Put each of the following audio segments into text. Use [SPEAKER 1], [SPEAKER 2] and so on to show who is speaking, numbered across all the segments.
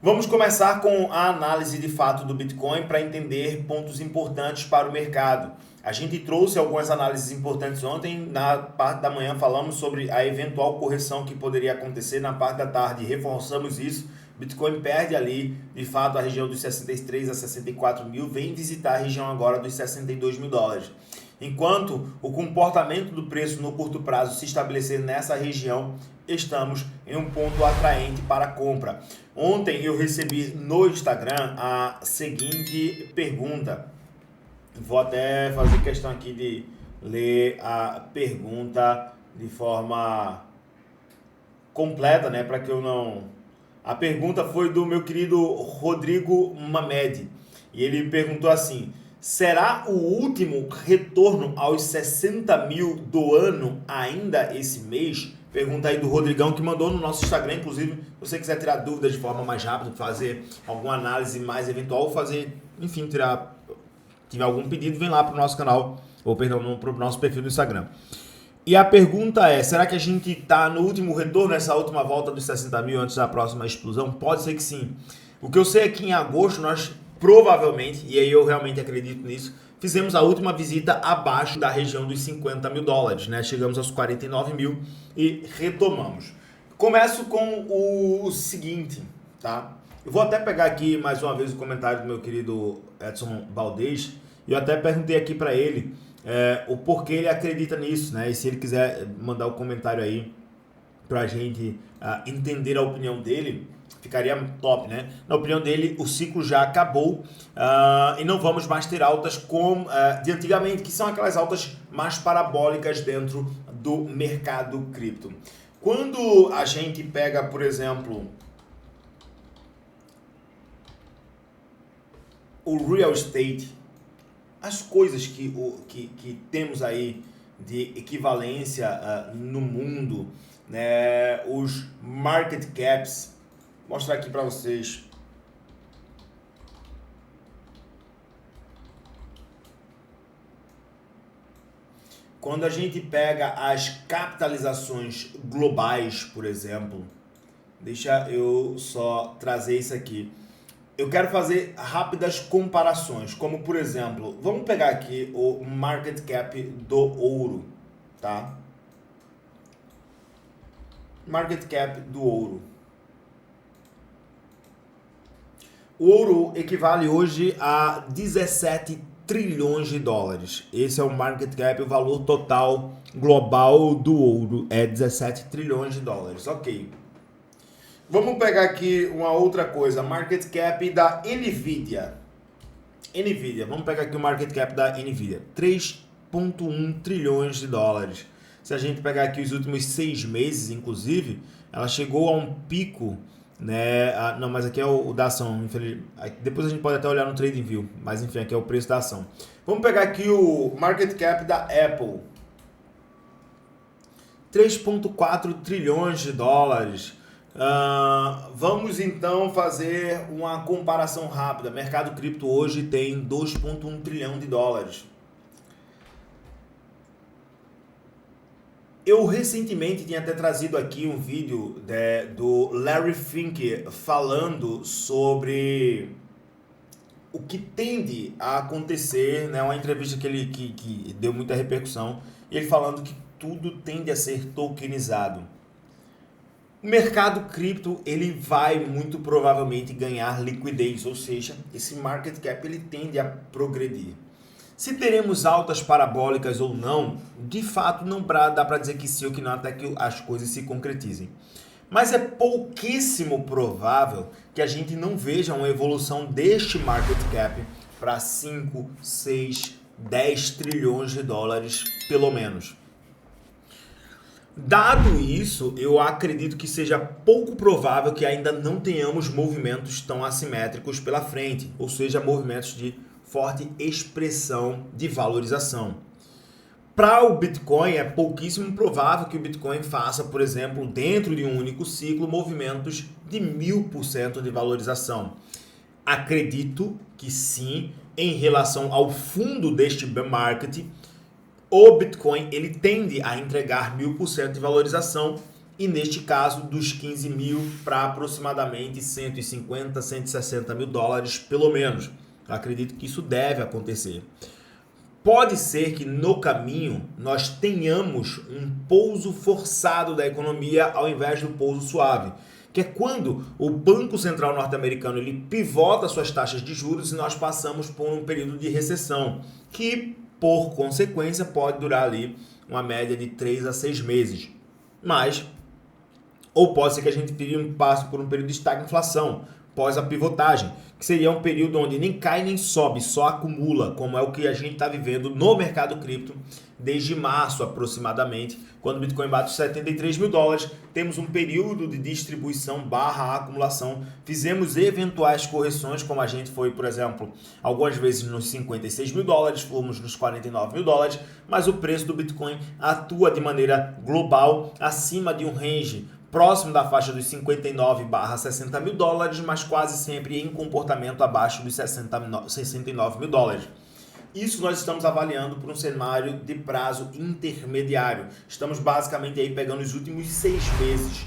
[SPEAKER 1] Vamos começar com a análise de fato do Bitcoin para entender pontos importantes para o mercado. A gente trouxe algumas análises importantes ontem. Na parte da manhã falamos sobre a eventual correção que poderia acontecer. Na parte da tarde reforçamos isso. Bitcoin perde ali, de fato, a região dos 63 a 64 mil, vem visitar a região agora dos 62 mil dólares. Enquanto o comportamento do preço no curto prazo se estabelecer nessa região, estamos em um ponto atraente para compra. Ontem eu recebi no Instagram a seguinte pergunta. Vou até fazer questão aqui de ler a pergunta de forma completa, né, para que eu não... A pergunta foi do meu querido Rodrigo Mamed. E ele perguntou assim: será o último retorno aos 60 mil do ano ainda esse mês? Pergunta aí do Rodrigão, que mandou no nosso Instagram. Inclusive, se você quiser tirar dúvidas de forma mais rápida, fazer alguma análise mais eventual, fazer, enfim, tiver algum pedido, vem lá pro nosso canal, ou perdão, pro nosso perfil do Instagram. E a pergunta é, será que a gente está no último retorno, nessa última volta dos 60 mil antes da próxima explosão? Pode ser que sim. O que eu sei é que em agosto nós provavelmente, e aí eu realmente acredito nisso, fizemos a última visita abaixo da região dos 50 mil dólares, né? Chegamos aos 49 mil e retomamos. Começo com o seguinte, tá? Eu vou até pegar aqui mais uma vez o comentário do meu querido Edson Valdez, e eu até perguntei aqui para ele o porquê ele acredita nisso, né? E se ele quiser mandar o comentário aí pra gente entender a opinião dele, ficaria top, né? Na opinião dele, o ciclo já acabou e não vamos mais ter altas como de antigamente, que são aquelas altas mais parabólicas dentro do mercado cripto. Quando a gente pega, por exemplo, o real estate, as coisas que temos aí de equivalência no mundo, né, os market caps, vou mostrar aqui para vocês. Quando a gente pega as capitalizações globais, por exemplo, deixa eu só trazer isso aqui. Eu quero fazer rápidas comparações, como por exemplo, vamos pegar aqui o market cap do ouro, tá? Market cap do ouro. O ouro equivale hoje a 17 trilhões de dólares. Esse é o market cap, o valor total global do ouro é 17 trilhões de dólares, ok. Vamos pegar aqui uma outra coisa, market cap da Nvidia. Vamos pegar aqui o market cap da Nvidia, 3,1 trilhões de dólares. Se a gente pegar aqui os últimos 6 meses, inclusive, ela chegou a um pico, né? Não, mas aqui é o da ação. Depois a gente pode até olhar no TradingView, mas enfim, aqui é o preço da ação. Vamos pegar aqui o market cap da Apple, 3,4 trilhões de dólares. Vamos então fazer uma comparação rápida. O mercado cripto hoje tem 2,1 trilhão de dólares. Eu recentemente tinha até trazido aqui um vídeo do Larry Fink falando sobre o que tende a acontecer, né? Uma entrevista que deu muita repercussão, e ele falando que tudo tende a ser tokenizado. O mercado cripto, ele vai muito provavelmente ganhar liquidez, ou seja, esse market cap ele tende a progredir. Se teremos altas parabólicas ou não, de fato não dá para dizer que sim ou que não, até que as coisas se concretizem. Mas é pouquíssimo provável que a gente não veja uma evolução deste market cap para 5, 6, 10 trilhões de dólares, pelo menos. Dado isso, eu acredito que seja pouco provável que ainda não tenhamos movimentos tão assimétricos pela frente, ou seja, movimentos de forte expressão de valorização. Para o Bitcoin, é pouquíssimo provável que o Bitcoin faça, por exemplo, dentro de um único ciclo, movimentos de 1000% de valorização. Acredito que sim, em relação ao fundo deste bear market, o Bitcoin ele tende a entregar 1000% de valorização e neste caso dos 15 mil para aproximadamente 150, 160 mil dólares pelo menos. Eu acredito que isso deve acontecer. Pode ser que no caminho nós tenhamos um pouso forçado da economia ao invés do pouso suave, que é quando o Banco Central norte-americano ele pivota suas taxas de juros e nós passamos por um período de recessão, que por consequência pode durar ali uma média de 3 a 6 meses. Mas, ou pode ser que a gente passe por um período de estagflação, pós a pivotagem, que seria um período onde nem cai nem sobe, só acumula, como é o que a gente está vivendo no mercado cripto desde março aproximadamente, quando o Bitcoin bate os 73 mil dólares, temos um período de distribuição barra acumulação, fizemos eventuais correções, como a gente foi, por exemplo, algumas vezes nos 56 mil dólares, fomos nos 49 mil dólares, mas o preço do Bitcoin atua de maneira global acima de um range próximo da faixa dos 59/60 mil dólares, mas quase sempre em comportamento abaixo dos 69 mil dólares. Isso nós estamos avaliando por um cenário de prazo intermediário. Estamos basicamente aí pegando os últimos 6 meses.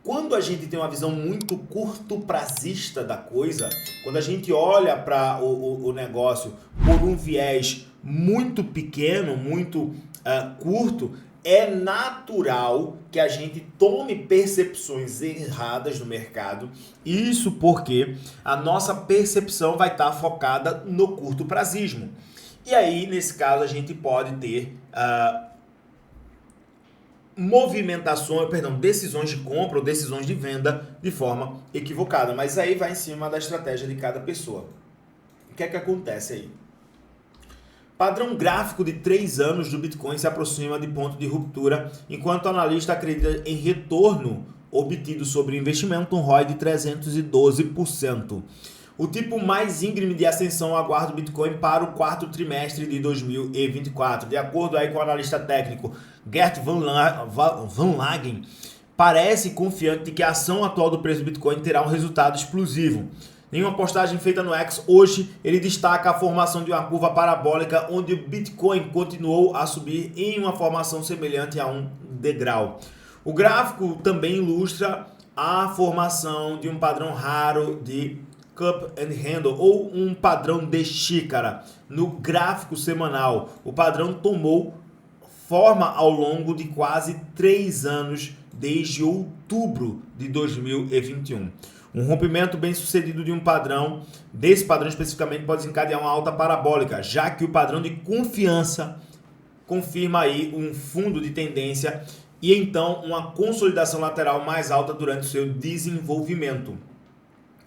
[SPEAKER 1] Quando a gente tem uma visão muito curto-prazista da coisa, quando a gente olha para o negócio por um viés muito pequeno, muito curto, é natural que a gente tome percepções erradas no mercado. Isso porque a nossa percepção vai estar focada no curto prazismo. E aí, nesse caso, a gente pode ter decisões de compra ou decisões de venda de forma equivocada. Mas aí vai em cima da estratégia de cada pessoa. O que é que acontece aí? Padrão gráfico de 3 anos do Bitcoin se aproxima de ponto de ruptura, enquanto o analista acredita em retorno obtido sobre investimento, um ROI de 312%. O tipo mais íngreme de ascensão aguarda o Bitcoin para o quarto trimestre de 2024. De acordo aí com o analista técnico Gert Van Lagen, parece confiante de que a ação atual do preço do Bitcoin terá um resultado explosivo. Em uma postagem feita no X, hoje ele destaca a formação de uma curva parabólica onde o Bitcoin continuou a subir em uma formação semelhante a um degrau. O gráfico também ilustra a formação de um padrão raro de cup and handle ou um padrão de xícara. No gráfico semanal, o padrão tomou forma ao longo de quase 3 anos, desde outubro de 2021. Um rompimento bem sucedido de um padrão, desse padrão especificamente, pode desencadear uma alta parabólica, já que o padrão de confiança confirma aí um fundo de tendência e então uma consolidação lateral mais alta durante o seu desenvolvimento.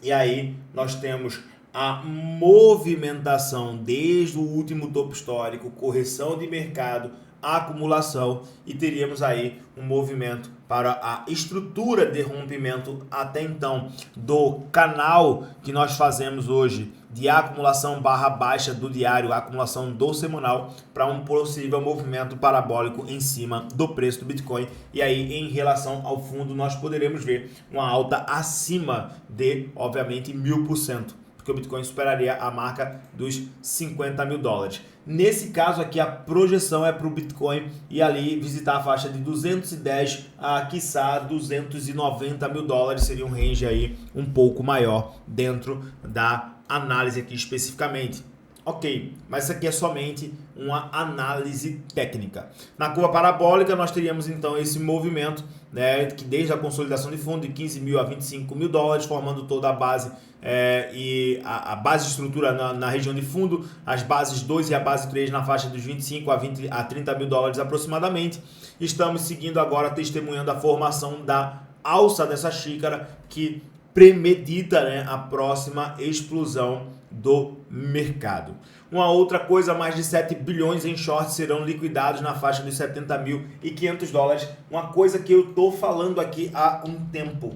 [SPEAKER 1] E aí nós temos a movimentação desde o último topo histórico, correção de mercado, acumulação, e teríamos aí um movimento para a estrutura de rompimento até então do canal que nós fazemos hoje de acumulação barra baixa do diário, acumulação do semanal, para um possível movimento parabólico em cima do preço do Bitcoin. E aí, em relação ao fundo, nós poderemos ver uma alta acima de, obviamente, 1000%. Porque o Bitcoin superaria a marca dos 50 mil dólares. Nesse caso aqui, a projeção é para o Bitcoin e ali visitar a faixa de 210 a, quiçá, 290 mil dólares. Seria um range aí um pouco maior dentro da análise aqui especificamente. Ok, mas isso aqui é somente uma análise técnica. Na curva parabólica, nós teríamos então esse movimento, né, que desde a consolidação de fundo de 15 mil a 25 mil dólares, formando toda a base e a base de estrutura na região de fundo, as bases 2 e a base 3 na faixa dos 25 a 30 mil dólares aproximadamente. Estamos seguindo agora, testemunhando a formação da alça dessa xícara que premedita, né, a próxima explosão do mercado. Uma outra coisa, mais de 7 bilhões em shorts serão liquidados na faixa dos 70.500 dólares. Uma coisa que eu estou falando aqui há um tempo.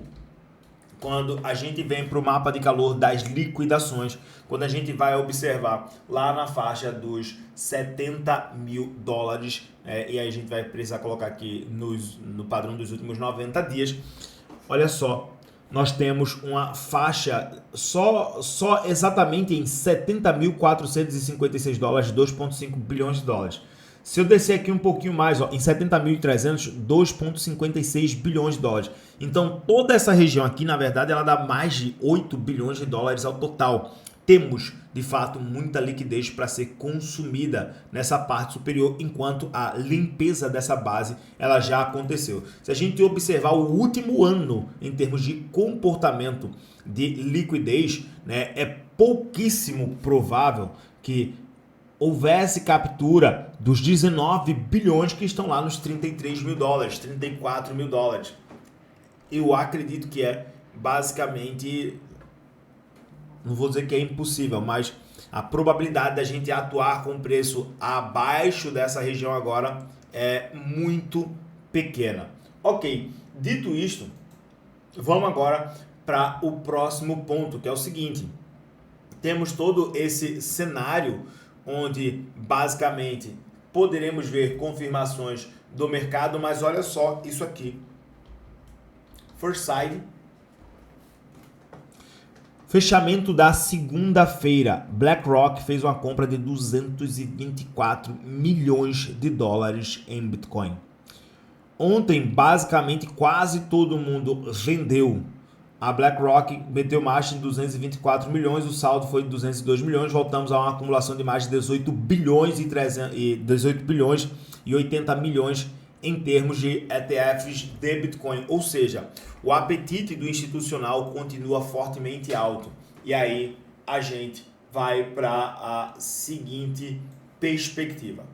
[SPEAKER 1] Quando a gente vem para o mapa de calor das liquidações, quando a gente vai observar lá na faixa dos 70 mil dólares, e aí a gente vai precisar colocar aqui no padrão dos últimos 90 dias, olha só, nós temos uma faixa só exatamente em 70.456 dólares, 2,5 bilhões de dólares. Se eu descer aqui um pouquinho mais, ó, em 70.300, 2,56 bilhões de dólares. Então, toda essa região aqui, na verdade, ela dá mais de 8 bilhões de dólares ao total. Temos, de fato, muita liquidez para ser consumida nessa parte superior, enquanto a limpeza dessa base ela já aconteceu. Se a gente observar o último ano em termos de comportamento de liquidez, né, é pouquíssimo provável que houvesse captura dos 19 bilhões que estão lá nos 33 mil dólares, 34 mil dólares. Eu acredito que é basicamente, não vou dizer que é impossível, mas a probabilidade da gente atuar com preço abaixo dessa região agora é muito pequena. Ok, dito isto, vamos agora para o próximo ponto, que é o seguinte. Temos todo esse cenário onde basicamente poderemos ver confirmações do mercado, mas olha só isso aqui. First side. Fechamento da segunda-feira. BlackRock fez uma compra de 224 milhões de dólares em Bitcoin. Ontem, basicamente, quase todo mundo vendeu. A BlackRock meteu marcha em 224 milhões, o saldo foi de 202 milhões, voltamos a uma acumulação de mais de 18 bilhões e 80 milhões em termos de ETFs de Bitcoin. Ou seja, o apetite do institucional continua fortemente alto. E aí a gente vai para a seguinte perspectiva.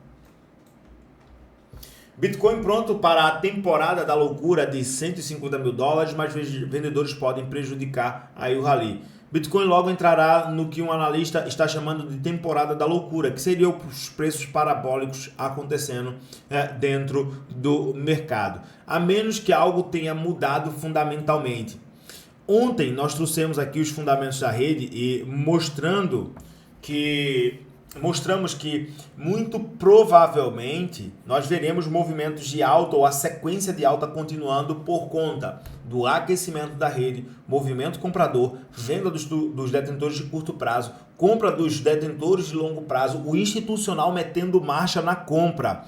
[SPEAKER 1] Bitcoin pronto para a temporada da loucura de 150 mil dólares, mas vendedores podem prejudicar aí o rally. Bitcoin logo entrará no que um analista está chamando de temporada da loucura, que seria os preços parabólicos acontecendo dentro do mercado, a menos que algo tenha mudado fundamentalmente. Ontem nós trouxemos aqui os fundamentos da rede e mostramos que muito provavelmente nós veremos movimentos de alta ou a sequência de alta continuando por conta do aquecimento da rede, movimento comprador, venda dos detentores de curto prazo, compra dos detentores de longo prazo, o institucional metendo marcha na compra.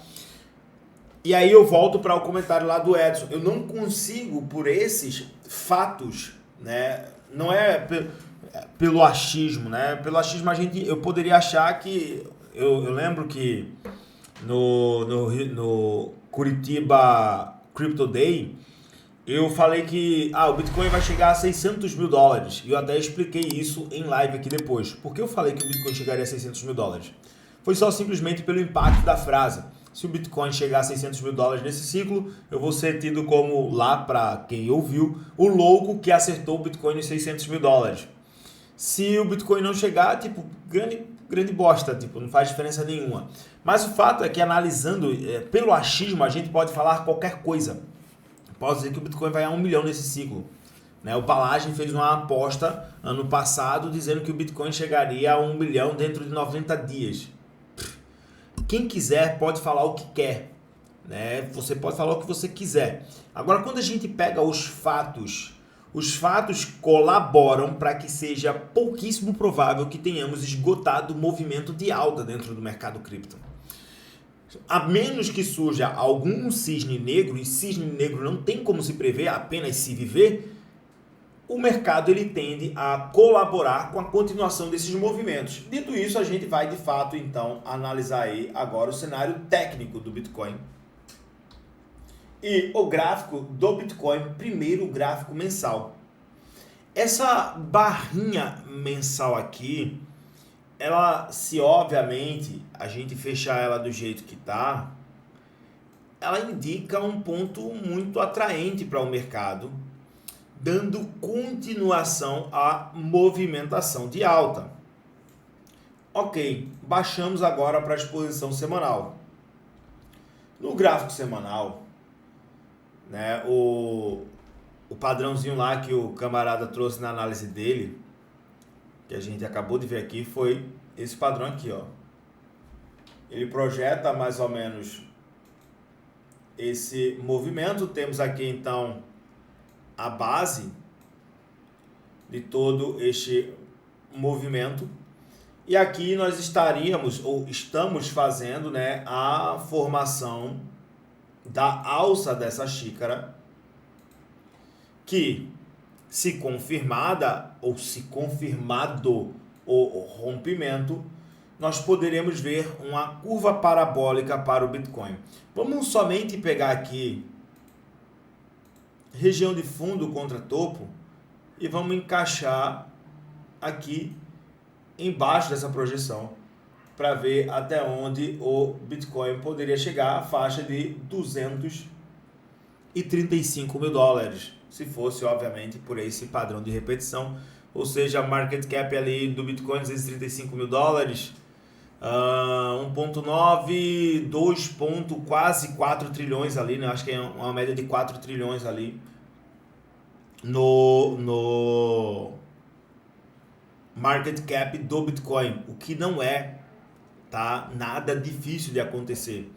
[SPEAKER 1] E aí eu volto para o comentário lá do Edson. Eu não consigo, por esses fatos, né, não é pelo achismo, né? Pelo achismo eu poderia achar que... Eu lembro que no Curitiba Crypto Day, eu falei que o Bitcoin vai chegar a 600 mil dólares. E eu até expliquei isso em live aqui depois. Por que eu falei que o Bitcoin chegaria a 600 mil dólares? Foi só simplesmente pelo impacto da frase. Se o Bitcoin chegar a 600 mil dólares nesse ciclo, eu vou ser tido como, lá para quem ouviu, o louco que acertou o Bitcoin nos 600 mil dólares. Se o Bitcoin não chegar, tipo, grande bosta, tipo, não faz diferença nenhuma. Mas o fato é que, analisando pelo achismo, a gente pode falar qualquer coisa. Posso dizer que o Bitcoin vai a 1 milhão nesse ciclo. Né? O Balagem fez uma aposta ano passado dizendo que o Bitcoin chegaria a 1 milhão dentro de 90 dias. Quem quiser pode falar o que quer. Né? Você pode falar o que você quiser. Agora, quando a gente pega os fatos colaboram para que seja pouquíssimo provável que tenhamos esgotado o movimento de alta dentro do mercado cripto. A menos que surja algum cisne negro, e cisne negro não tem como se prever, apenas se viver, o mercado ele tende a colaborar com a continuação desses movimentos. Dito isso, a gente vai de fato então analisar aí agora o cenário técnico do Bitcoin. E o gráfico do Bitcoin, primeiro o gráfico mensal. Essa barrinha mensal aqui, ela, se obviamente a gente fechar ela do jeito que está, ela indica um ponto muito atraente para o mercado, dando continuação à movimentação de alta. Ok, baixamos agora para a exposição semanal. No gráfico semanal, né, o padrãozinho lá que o camarada trouxe na análise dele, que a gente acabou de ver aqui, foi esse padrão aqui, ó. Ele projeta mais ou menos esse movimento. Temos aqui então a base de todo este movimento. E aqui nós estaríamos, ou estamos fazendo, né, a formação da alça dessa xícara, que, se confirmada, ou se confirmado o rompimento, nós poderemos ver uma curva parabólica para o Bitcoin. Vamos somente pegar aqui região de fundo contra topo e vamos encaixar aqui embaixo dessa projeção para ver até onde o Bitcoin poderia chegar, a faixa de 235 mil dólares, se fosse obviamente por esse padrão de repetição, ou seja, a market cap ali do Bitcoin 235 mil dólares, 1.9, 2. Quase 4 trilhões ali, né? Acho que é uma média de 4 trilhões ali no market cap do Bitcoin, o que não é, tá, nada difícil de acontecer.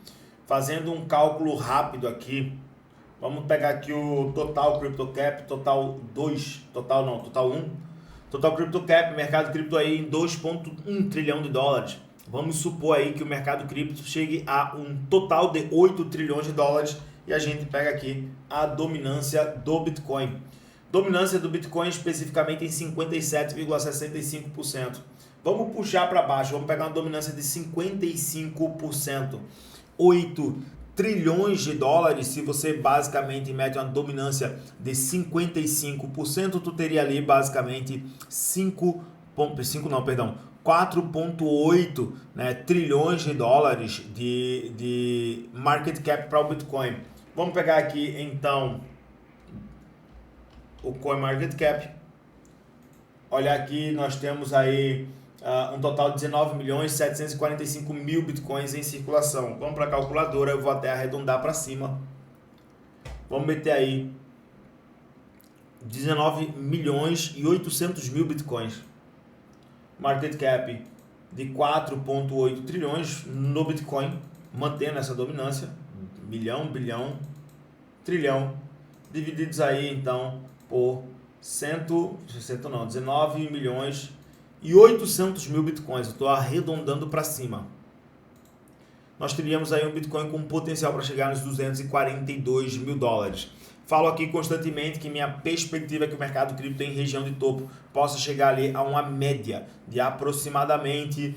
[SPEAKER 1] Fazendo um cálculo rápido aqui, vamos pegar aqui o total CryptoCap, total 2, total 1, total CryptoCap, mercado cripto aí em 2.1 trilhão de dólares. Vamos supor aí que o mercado cripto chegue a um total de 8 trilhões de dólares e a gente pega aqui a dominância do Bitcoin. Dominância do Bitcoin especificamente em 57,65%. Vamos puxar para baixo, vamos pegar uma dominância de 55%. 8 trilhões de dólares, se você basicamente mete uma dominância de 55%, tu teria ali basicamente 4,8, né, trilhões de dólares de market cap para o Bitcoin. Vamos pegar aqui então o CoinMarketCap. Olha aqui, nós temos aí um total de 19.745.000 bitcoins em circulação. Vamos para a calculadora, eu vou até arredondar para cima. Vamos meter aí 19.800.000 bitcoins. Market cap de 4,8 trilhões no Bitcoin, mantendo essa dominância. Milhão, bilhão, trilhão, divididos aí então por 19 milhões e 800 mil bitcoins. Eu estou arredondando para cima. Nós teríamos aí um Bitcoin com potencial para chegar nos 242 mil dólares. Falo aqui constantemente que minha perspectiva é que o mercado cripto em região de topo possa chegar ali a uma média de aproximadamente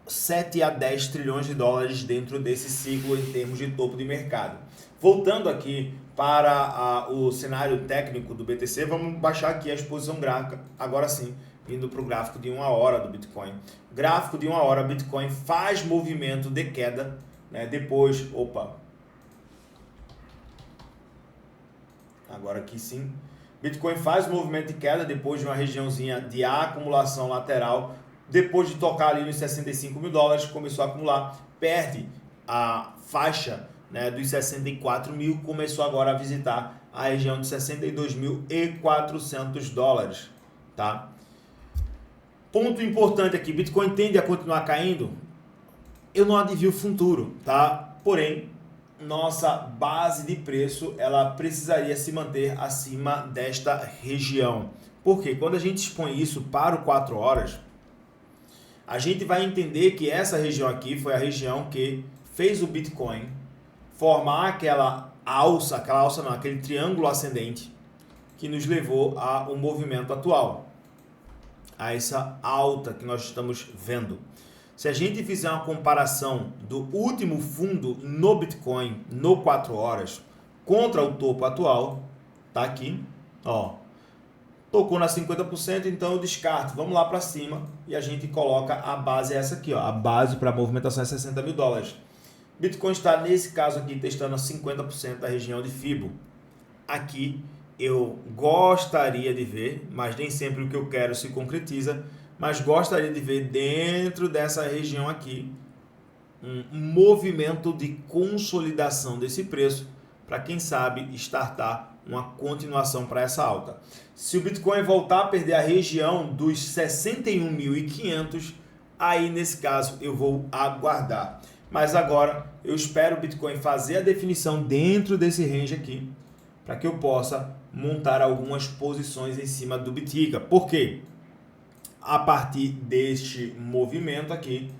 [SPEAKER 1] 7 a 10 trilhões de dólares dentro desse ciclo em termos de topo de mercado. Voltando aqui para o cenário técnico do BTC, vamos baixar aqui a exposição gráfica, agora sim, indo para o gráfico de 1 hora do Bitcoin. Gráfico de 1 hora, Bitcoin faz movimento de queda, né? Depois, agora aqui sim, Bitcoin faz movimento de queda depois de uma regiãozinha de acumulação lateral, depois de tocar ali nos 65 mil dólares, começou a acumular, perde a faixa, né, dos 64 mil, começou agora a visitar a região de 62.400 dólares, tá? Ponto importante aqui, Bitcoin tende a continuar caindo? Eu não adivinho o futuro, tá? Porém, nossa base de preço, ela precisaria se manter acima desta região. Porque quando a gente expõe isso para o 4 horas, a gente vai entender que essa região aqui foi a região que fez o Bitcoin formar aquele triângulo ascendente que nos levou ao movimento atual, a essa alta que nós estamos vendo. Se a gente fizer uma comparação do último fundo no Bitcoin no 4 horas contra o topo atual, tá aqui, ó, tocou na 50%, então eu descarto, vamos lá para cima e a gente coloca a base, essa aqui, ó, a base para a movimentação é 60 mil dólares. Bitcoin está, nesse caso aqui, testando a 50% da região de Fibo. Aqui eu gostaria de ver, mas nem sempre o que eu quero se concretiza, mas gostaria de ver dentro dessa região aqui um movimento de consolidação desse preço para, quem sabe, startar uma continuação para essa alta. Se o Bitcoin voltar a perder a região dos 61.500, aí nesse caso eu vou aguardar. Mas agora eu espero o Bitcoin fazer a definição dentro desse range aqui, para que eu possa montar algumas posições em cima do Bitica. Por quê? a partir deste movimento aqui,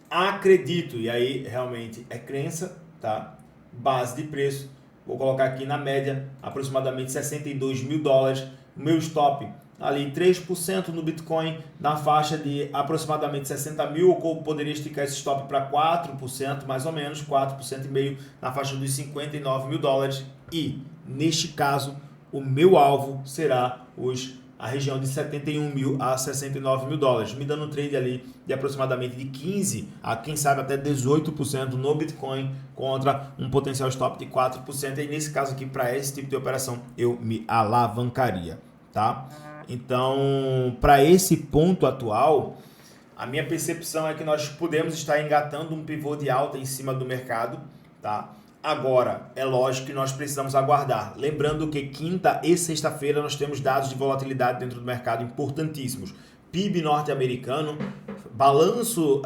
[SPEAKER 1] acredito, e aí realmente é crença, tá? Base de preço, vou colocar aqui na média aproximadamente 62 mil dólares, meu stop ali 3% no Bitcoin, na faixa de aproximadamente 60 mil, ou poderia esticar esse stop para 4%, mais ou menos, 4,5%, na faixa dos 59 mil dólares, e neste caso, o meu alvo será a região de 71 mil a 69 mil dólares, me dando um trade ali de aproximadamente de 15% a quem sabe até 18% no Bitcoin contra um potencial stop de 4%, e nesse caso aqui, para esse tipo de operação, eu me alavancaria, tá? Então, para esse ponto atual, a minha percepção é que nós podemos estar engatando um pivô de alta em cima do mercado, tá? Agora, é lógico que nós precisamos aguardar. Lembrando que quinta e sexta-feira nós temos dados de volatilidade dentro do mercado importantíssimos. PIB norte-americano, balanço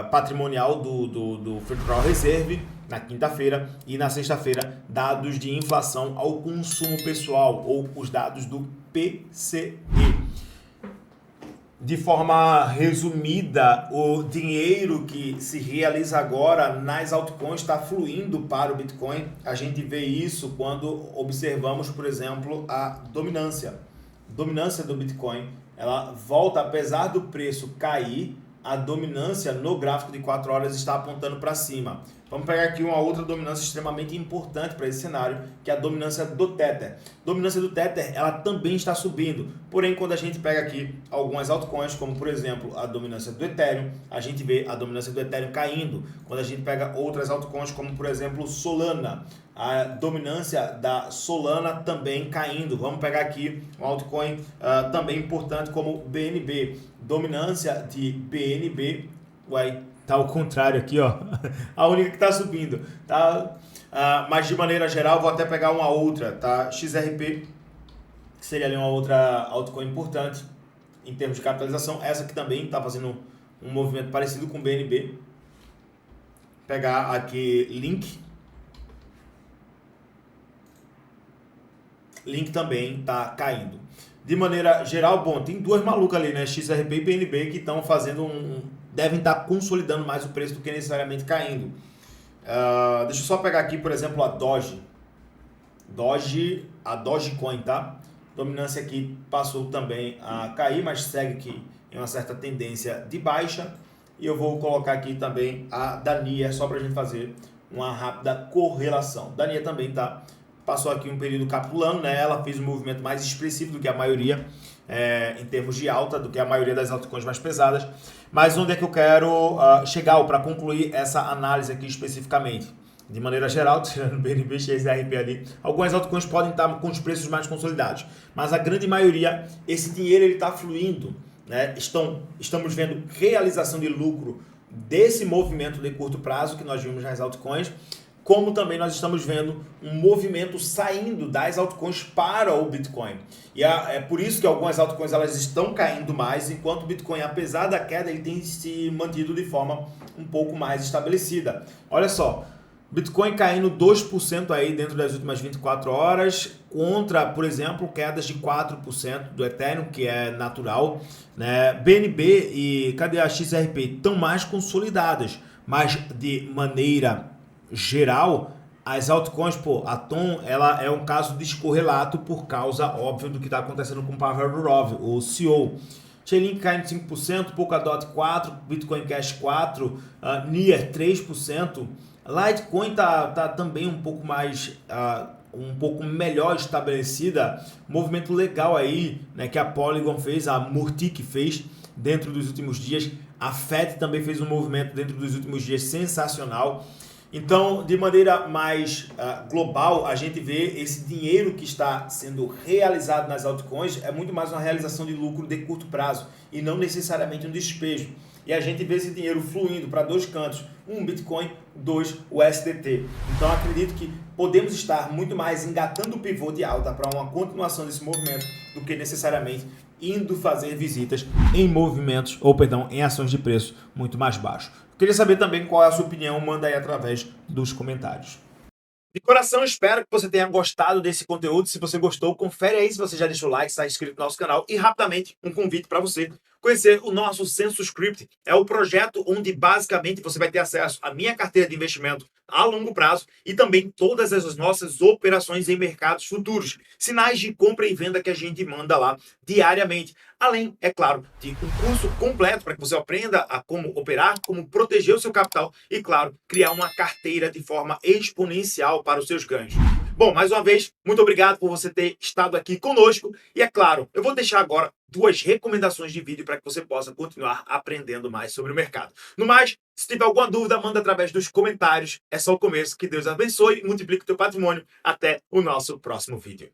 [SPEAKER 1] patrimonial do Federal Reserve na quinta-feira, e na sexta-feira dados de inflação ao consumo pessoal, ou os dados do PCE. De forma resumida, o dinheiro que se realiza agora nas altcoins está fluindo para o Bitcoin. A gente vê isso quando observamos, por exemplo, a dominância do Bitcoin. Ela volta, apesar do preço cair, a dominância no gráfico de 4 horas está apontando para cima. Vamos pegar aqui uma outra dominância extremamente importante para esse cenário, que é a dominância do Tether. A dominância do Tether, ela também está subindo. Porém, quando a gente pega aqui algumas altcoins, como por exemplo a dominância do Ethereum, a gente vê a dominância do Ethereum caindo. Quando a gente pega outras altcoins, como por exemplo Solana, a dominância da Solana também caindo. Vamos pegar aqui um altcoin também importante como BNB. Dominância de BNB, tá ao contrário aqui, ó. A única que tá subindo, tá? Mas de maneira geral, vou até pegar uma outra, tá? XRP, que seria ali uma outra altcoin importante em termos de capitalização. Essa aqui também tá fazendo um movimento parecido com o BNB. Pegar aqui Link também tá caindo. De maneira geral, bom, tem duas malucas ali, né? XRP e BNB, que estão fazendo devem estar consolidando mais o preço do que necessariamente caindo. Deixa eu só pegar aqui, por exemplo, a Dogecoin, tá? Dominância aqui passou também a cair, mas segue aqui em uma certa tendência de baixa. E eu vou colocar aqui também a Dania, só para a gente fazer uma rápida correlação. Dania também passou aqui um período capitulando, né? Ela fez um movimento mais expressivo do que a maioria, em termos de alta, do que a maioria das altcoins mais pesadas. Mas onde é que eu quero chegar para concluir essa análise aqui especificamente? De maneira geral, tirando BNB, XRP ali, algumas altcoins podem estar com os preços mais consolidados, mas a grande maioria, esse dinheiro está fluindo, né? Estamos vendo realização de lucro desse movimento de curto prazo que nós vimos nas altcoins, como também nós estamos vendo um movimento saindo das altcoins para o Bitcoin. E é por isso que algumas altcoins elas estão caindo mais, enquanto o Bitcoin, apesar da queda, ele tem se mantido de forma um pouco mais estabelecida. Olha só, Bitcoin caindo 2% aí dentro das últimas 24 horas, contra, por exemplo, quedas de 4% do Ethereum, que é natural, né? BNB e cadê a XRP? Estão mais consolidadas, mas de maneira geral, as altcoins, a TON, ela é um caso descorrelato por causa, óbvio, do que está acontecendo com o Pavel Durov, o CEO. Chainlink caindo 5%, Polkadot 4%, Bitcoin Cash 4%, Near 3%. Litecoin tá também um pouco mais, um pouco melhor estabelecida. Movimento legal aí, né, que a Polygon fez, a Murtic fez dentro dos últimos dias. A FED também fez um movimento dentro dos últimos dias sensacional. Então, de maneira mais global, a gente vê esse dinheiro que está sendo realizado nas altcoins é muito mais uma realização de lucro de curto prazo e não necessariamente um despejo. E a gente vê esse dinheiro fluindo para dois cantos, um Bitcoin, dois o USDT. Então, acredito que podemos estar muito mais engatando o pivô de alta para uma continuação desse movimento do que necessariamente indo fazer visitas em movimentos, em ações de preço muito mais baixos. Queria saber também qual é a sua opinião, manda aí através dos comentários. De coração, espero que você tenha gostado desse conteúdo. Se você gostou, confere aí se você já deixou o like, está inscrito no nosso canal. E rapidamente, um convite para você conhecer o nosso Census Script. É o projeto onde basicamente você vai ter acesso à minha carteira de investimento a longo prazo e também todas as nossas operações em mercados futuros. Sinais de compra e venda que a gente manda lá diariamente. Além, é claro, de um curso completo para que você aprenda a como operar, como proteger o seu capital e, claro, criar uma carteira de forma exponencial para os seus ganhos. Bom, mais uma vez, muito obrigado por você ter estado aqui conosco. E é claro, eu vou deixar agora duas recomendações de vídeo para que você possa continuar aprendendo mais sobre o mercado. No mais, se tiver alguma dúvida, manda através dos comentários. É só o começo. Que Deus abençoe e multiplique o teu patrimônio. Até o nosso próximo vídeo.